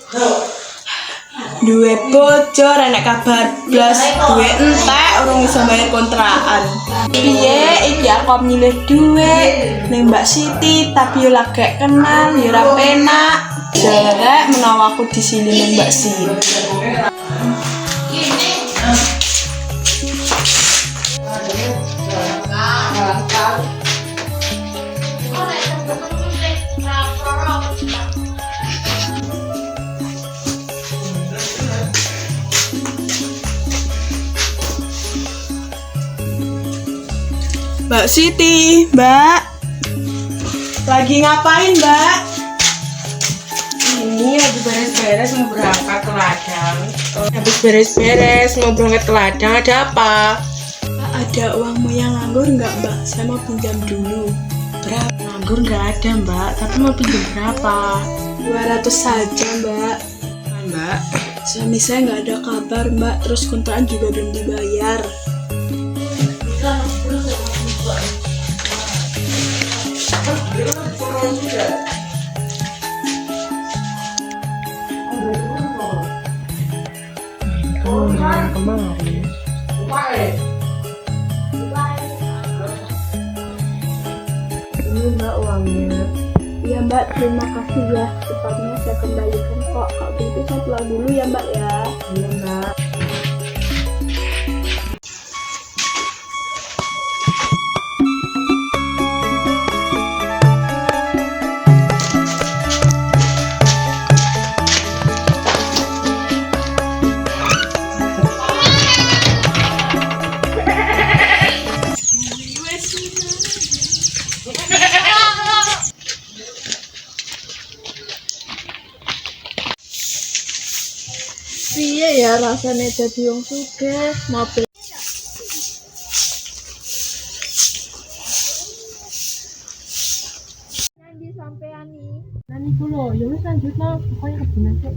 Duwe bojo enek kabar blas, duwe entek urung iso bayar kontrakan. Piye iki aku milih duit ning Mbak Siti tapi yo lagi kenal yo ora penak. Jarek menawa aku di sini ning Mbak Siti. Mbak Siti, Mbak. Lagi ngapain, Mbak? Ini lagi beres-beres mau berangkat ke ladang. Habis beres-beres mau berangkat ke ladang, ada apa? Mbak, ada uangmu yang nganggur nggak, Mbak? Saya mau pinjam dulu. Berapa? Nganggur nggak ada, Mbak. Tapi mau pinjam berapa? 200 saja, Mbak. Mbak, Suami saya nggak ada kabar, Mbak. Terus kontrakan juga belum dibayar. Kemarin. Ini Mbak uangnya. Iya, Mbak. Terima kasih ya. Cepatnya saya kembalikan kok. Kalau gitu saya pulang dulu ya, Mbak ya. Iya, Mbak. Piye ya rasanya jadi wong sugih, mobil. Nanti sampean nih. Nanti dulu, ya wis lanjutlah. Pokoknya kebenar sih.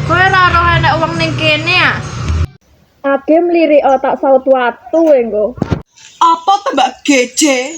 Kowe ora roh enek wong ning kene ya? Age mlirik tak saut watu engko. Apa tembak geje?